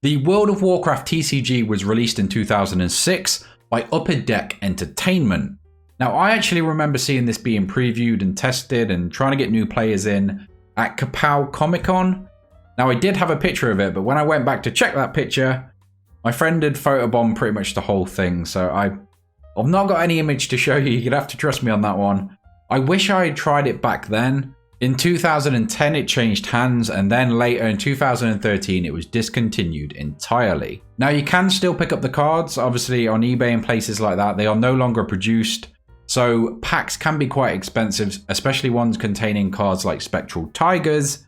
The World of Warcraft TCG was released in 2006 by Upper Deck Entertainment. Now, I actually remember seeing this being previewed and tested and trying to get new players in at Kapow Comic Con. Now, I did have a picture of it, but when I went back to check that picture, my friend had photobombed pretty much the whole thing, so I've not got any image to show you. You'd have to trust me on that one. I wish I had tried it back then. In 2010, it changed hands, and then later in 2013, it was discontinued entirely. Now, you can still pick up the cards, obviously on eBay and places like that. They are no longer produced, so packs can be quite expensive, especially ones containing cards like Spectral Tigers,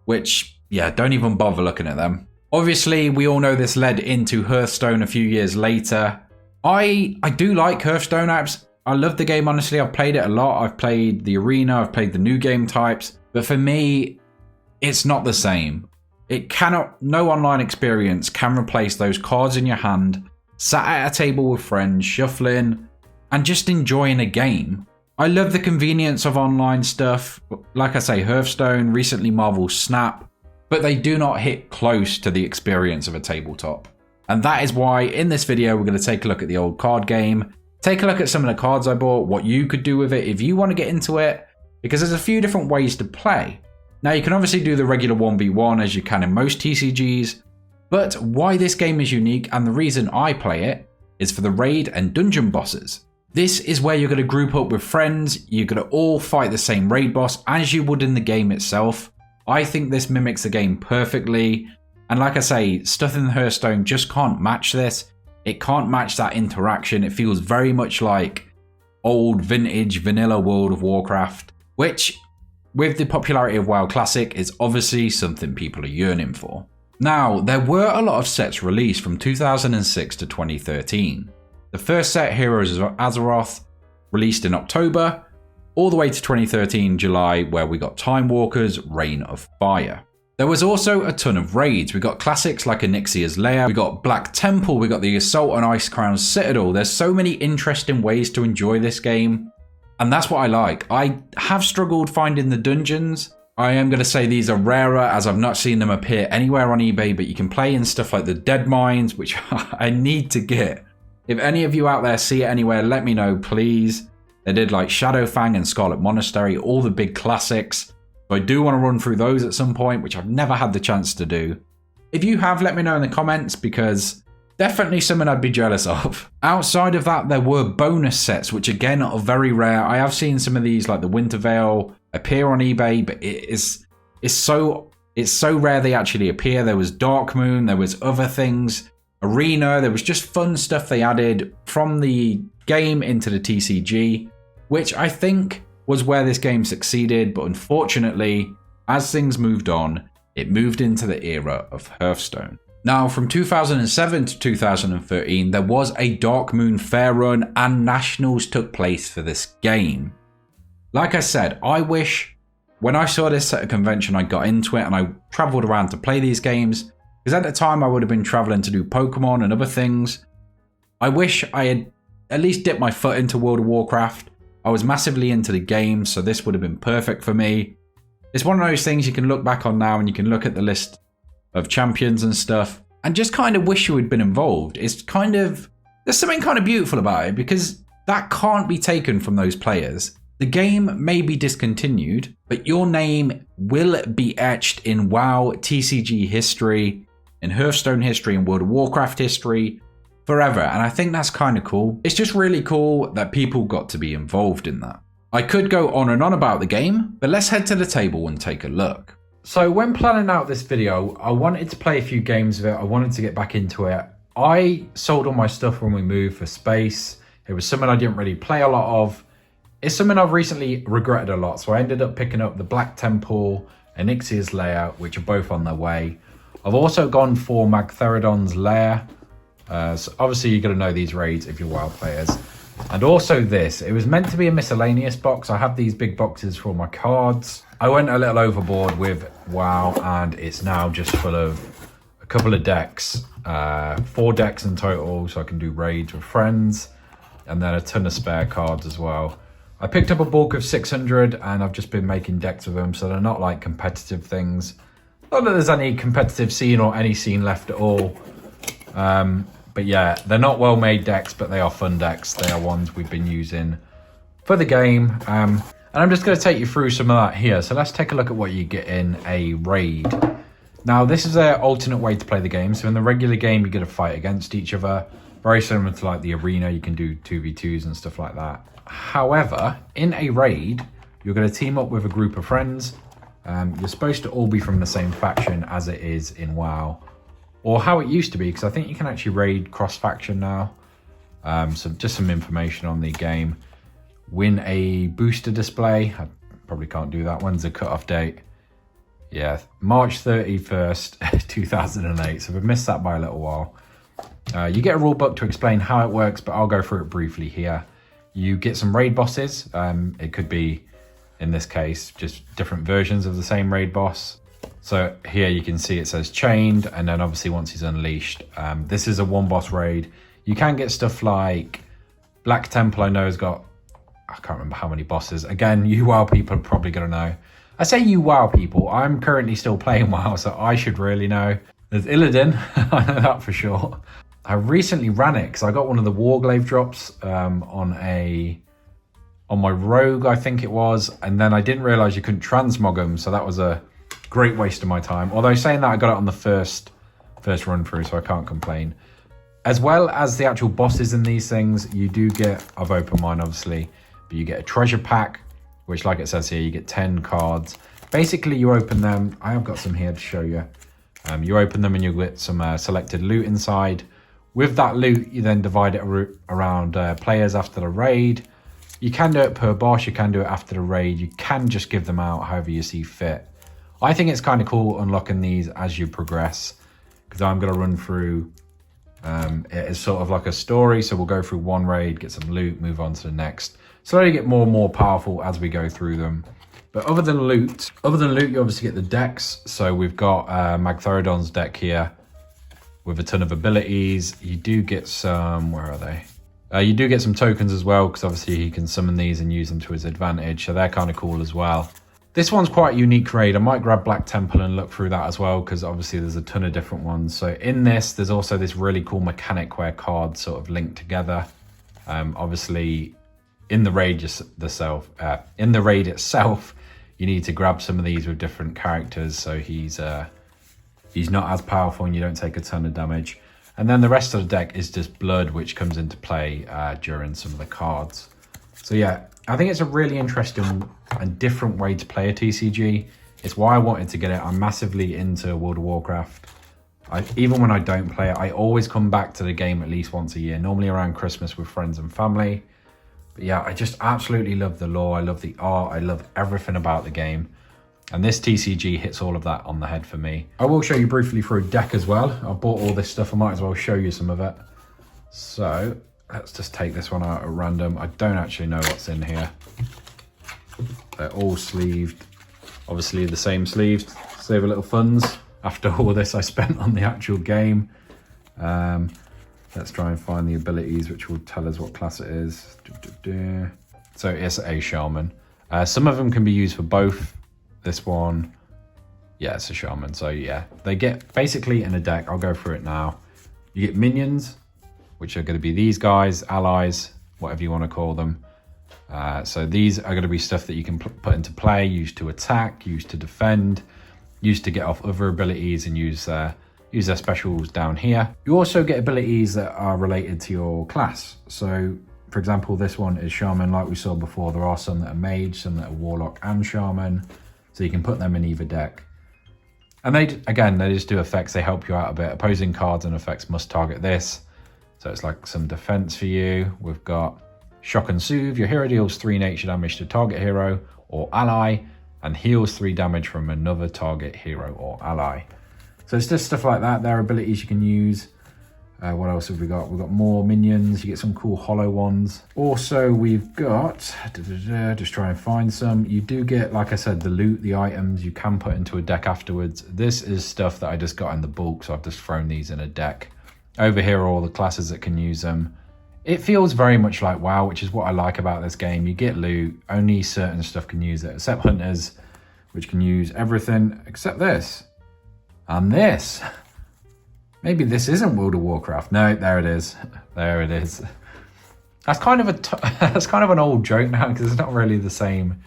which, yeah, don't even bother looking at them. Obviously, we all know this led into Hearthstone a few years later. I do like Hearthstone apps. I love the game, honestly. I've played it a lot. I've played the arena, I've played the new game types. But for me, it's not the same. No online experience can replace those cards in your hand, sat at a table with friends, shuffling, and just enjoying a game. I love the convenience of online stuff. Like I say, Hearthstone, recently Marvel's Snap, but they do not hit close to the experience of a tabletop. And that is why in this video, we're going to take a look at the old card game, take a look at some of the cards I bought, what you could do with it if you want to get into it, because there's a few different ways to play. Now, you can obviously do the regular 1v1 as you can in most TCGs, but why this game is unique and the reason I play it is for the raid and dungeon bosses. This is where you're going to group up with friends, you're going to all fight the same raid boss as you would in the game itself. I think this mimics the game perfectly, and like I say, stuff in Hearthstone just can't match this. It can't match that interaction. It feels very much like old vintage vanilla World of Warcraft, which with the popularity of WoW Classic is obviously something people are yearning for. Now, there were a lot of sets released from 2006 to 2013. The first set, Heroes of Azeroth, released in October, all the way to 2013 July, where we got Time Walkers, Reign of Fire. There was also a ton of raids. We got classics like Onyxia's Lair, we got Black Temple, we got the Assault on Icecrown Citadel. There's so many interesting ways to enjoy this game, and that's what I like. I have struggled finding the dungeons. I am going to say these are rarer as I've not seen them appear anywhere on eBay, but you can play in stuff like the Dead Mines, which I need to get. If any of you out there see it anywhere, let me know, please. They did like Shadowfang and Scarlet Monastery, all the big classics. So I do want to run through those at some point, which I've never had the chance to do. If you have, let me know in the comments, because definitely something I'd be jealous of. Outside of that, there were bonus sets, which again are very rare. I have seen some of these, like the Winter Veil, appear on eBay, but it's so rare they actually appear. There was Dark Moon, there was other things, Arena, there was just fun stuff they added from the game into the TCG, which I think was where this game succeeded, but unfortunately, as things moved on, it moved into the era of Hearthstone. Now, from 2007 to 2013, there was a Dark Moon Fair run and Nationals took place for this game. Like I said, I wish when I saw this at a convention, I got into it and I traveled around to play these games, because at the time I would have been traveling to do Pokemon and other things. I wish I had at least dipped my foot into World of Warcraft. I was massively into the game, so this would have been perfect for me. It's one of those things you can look back on now and you can look at the list of champions and stuff and just kind of wish you had been involved. It's kind of, there's something kind of beautiful about it because that can't be taken from those players. The game may be discontinued, but your name will be etched in WoW TCG history, in Hearthstone history, in World of Warcraft history, forever. And I think that's kind of cool. It's just really cool that people got to be involved in that. I could go on and on about the game, but let's head to the table and take a look. So when planning out this video, I wanted to play a few games of it. I wanted to get back into it. I sold all my stuff when we moved for space. It was something I didn't really play a lot of. It's something I've recently regretted a lot. So I ended up picking up the Black Temple and Onyxia's Lair, which are both on their way. I've also gone for Magtheridon's Lair. So obviously you're going to know these raids if you're WoW players. And also this, it was meant to be a miscellaneous box. I have these big boxes for all my cards. I went a little overboard with WoW and it's now just full of a couple of decks, 4 decks in total, so I can do raids with friends, and then a ton of spare cards as well. I picked up a bulk of 600 and I've just been making decks with them, so they're not like competitive things. Not that there's any competitive scene or any scene left at all. But yeah, they're not well-made decks, but they are fun decks. They are ones we've been using for the game. And I'm just going to take you through some of that here. So let's take a look at what you get in a raid. Now, this is an alternate way to play the game. So in the regular game, you get to fight against each other. Very similar to like the arena, you can do 2v2s and stuff like that. However, in a raid, you're going to team up with a group of friends. You're supposed to all be from the same faction as it is in WoW. Or how it used to be, because I think you can actually raid cross-faction now. So just some information on the game. Win a booster display. I probably can't do that. When's the cutoff date? Yeah, March 31st, 2008. So we've missed that by a little while. You get a rule book to explain how it works, but I'll go through it briefly here. You get some raid bosses. It could be, in this case, just different versions of the same raid boss. So here you can see it says chained, and then obviously once he's unleashed, this is a one boss raid. You can get stuff like Black Temple, I know has got, I can't remember how many bosses. Again, you WoW people are probably going to know. I say you WoW people, I'm currently still playing WoW, so I should really know. There's Illidan, I know that for sure. I recently ran it because I got one of the Warglaive drops on my Rogue, I think it was, and then I didn't realise you couldn't transmog them, so that was a great waste of my time. Although saying that, I got it on the first run through, so I can't complain. As well as the actual bosses in these things, you do get, I've opened mine obviously, but you get a treasure pack, which like it says here, you get 10 cards. Basically you open them, I have got some here to show you. You open them and you'll get some selected loot inside. With that loot, you then divide it around players after the raid. You can do it per boss, you can do it after the raid, you can just give them out however you see fit. I think it's kind of cool unlocking these as you progress, because I'm going to run through, it is sort of like a story, so we'll go through one raid, get some loot, move on to the next. Slowly get more and more powerful as we go through them. But other than loot, you obviously get the decks. So we've got Magtheridon's deck here with a ton of abilities. You do get some, where are they? You do get some tokens as well, because obviously he can summon these and use them to his advantage. So they're kind of cool as well. This one's quite a unique raid. I might grab Black Temple and look through that as well, because obviously there's a ton of different ones. So in this, there's also this really cool mechanic where cards sort of link together. Obviously, in the raid itself, you need to grab some of these with different characters, so he's not as powerful and you don't take a ton of damage. And then the rest of the deck is just blood, which comes into play during some of the cards. So yeah, I think it's a really interesting and different way to play a TCG. It's why I wanted to get it. I'm massively into World of Warcraft. Even when I don't play it, I always come back to the game at least once a year, normally around Christmas with friends and family. But yeah, I just absolutely love the lore. I love the art. I love everything about the game. And this TCG hits all of that on the head for me. I will show you briefly through a deck as well. I bought all this stuff. I might as well show you some of it. So let's just take this one out at random. I don't actually know what's in here. They're all sleeved. Obviously the same sleeves. Save a little funds after all this I spent on the actual game. Let's try and find the abilities, which will tell us what class it is. So it's a shaman. Some of them can be used for both. This one, yeah, it's a shaman. So yeah, they get basically in a deck. I'll go through it now. You get minions, which are going to be these guys, allies, whatever you want to call them. So these are going to be stuff that you can put into play, use to attack, use to defend, use to get off other abilities, and use their specials down here. You also get abilities that are related to your class. So for example, this one is shaman. Like we saw before, there are some that are mage, some that are warlock and shaman. So you can put them in either deck. And they just do effects. They help you out a bit. Opposing cards and effects must target this. So it's like some defense for you. We've got Shock and Soothe. Your hero deals 3 nature damage to target hero or ally and heals 3 damage from another target hero or ally. So it's just stuff like that. There are abilities you can use. What else have we got? We've got more minions. You get some cool hollow ones. Also, we've got, just try and find some. You do get, like I said, the loot, the items you can put into a deck afterwards. This is stuff that I just got in the bulk, so I've just thrown these in a deck. Over here are all the classes that can use them. It feels very much like WoW, which is what I like about this game. You get loot, only certain stuff can use it, except hunters, which can use everything except this. And this. Maybe this isn't World of Warcraft. No, there it is. There it is. That's kind of that's kind of an old joke now because it's not really the same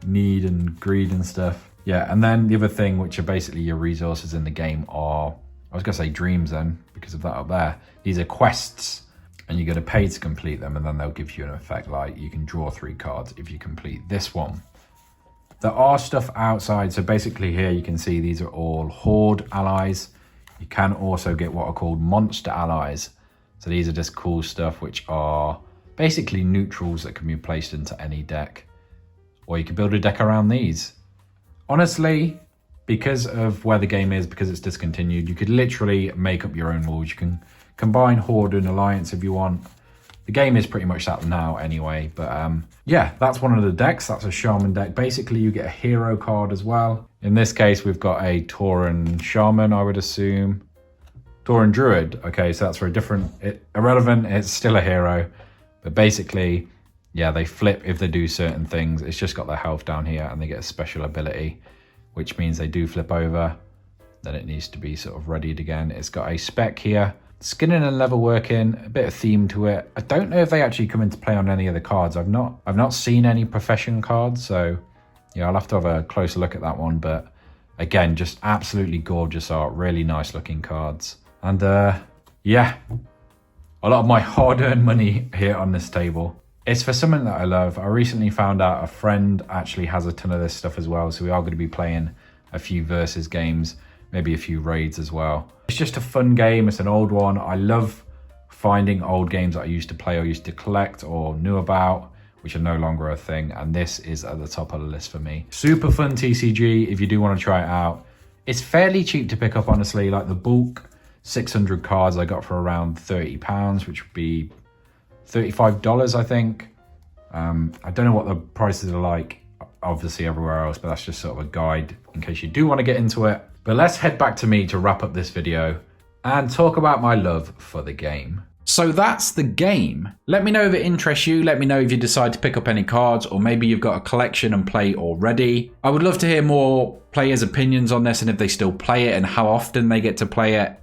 need and greed and stuff. Yeah, and then the other thing, which are basically your resources in the game, are, I was going to say dreams then, because of that up there. These are quests, and you're going to pay to complete them, and then they'll give you an effect like you can draw 3 cards if you complete this one. There are stuff outside, so basically here you can see these are all Horde allies. You can also get what are called monster allies. So these are just cool stuff which are basically neutrals that can be placed into any deck. Or you can build a deck around these. Honestly, because of where the game is, because it's discontinued, you could literally make up your own rules. You can combine Horde and Alliance if you want. The game is pretty much that now anyway, but yeah, that's one of the decks. That's a Shaman deck. Basically, you get a hero card as well. In this case, we've got a Tauren Shaman, I would assume. Tauren Druid. Okay, so that's for a different... irrelevant, it's still a hero. But basically, yeah, they flip if they do certain things. It's just got their health down here and they get a special ability, which means they do flip over. Then it needs to be sort of readied again. It's got a spec here. Skinning and level working, a bit of theme to it. I don't know if they actually come into play on any of the cards. I've not seen any profession cards, so yeah, I'll have to have a closer look at that one. But again, just absolutely gorgeous art, really nice looking cards. And yeah, a lot of my hard-earned money here on this table. It's for something that I love. I recently found out a friend actually has a ton of this stuff as well, so we are going to be playing a few versus games, maybe a few raids as well. It's just a fun game. It's an old one. I love finding old games that I used to play or used to collect or knew about, which are no longer a thing. And this is at the top of the list for me. Super fun TCG if you do want to try it out. It's fairly cheap to pick up, honestly. Like the bulk 600 cards I got for around £30, which would be $35, I think. I don't know what the prices are like, obviously everywhere else, but that's just sort of a guide in case you do want to get into it. But let's head back to me to wrap up this video and talk about my love for the game. So that's the game. Let me know if it interests you. Let me know if you decide to pick up any cards, or maybe you've got a collection and play already. I would love to hear more players' opinions on this and if they still play it and how often they get to play it.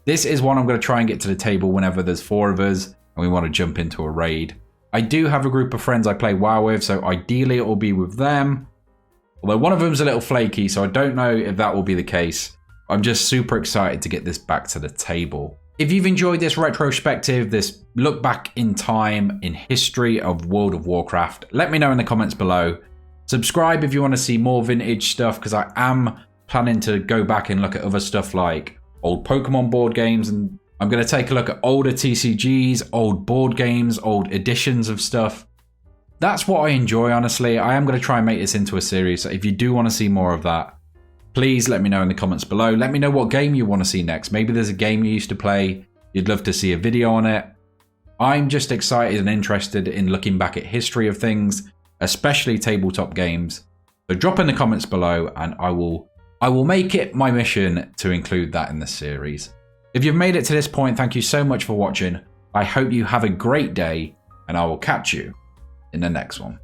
This is one I'm going to try and get to the table whenever there's 4 of us and we want to jump into a raid. I do have a group of friends I play WoW with, so ideally it will be with them. Although one of them's a little flaky, so I don't know if that will be the case. I'm just super excited to get this back to the table. If you've enjoyed this retrospective, this look back in time in history of World of Warcraft, let me know in the comments below. Subscribe if you want to see more vintage stuff, because I am planning to go back and look at other stuff like old Pokemon board games, and I'm going to take a look at older TCGs, old board games, old editions of stuff. That's what I enjoy, honestly. I am going to try and make this into a series, so if you do want to see more of that, please let me know in the comments below. Let me know what game you want to see next. Maybe there's a game you used to play, you'd love to see a video on it. I'm just excited and interested in looking back at history of things, especially tabletop games. So drop in the comments below and I will make it my mission to include that in the series. If you've made it to this point, thank you so much for watching. I hope you have a great day and I will catch you in the next one.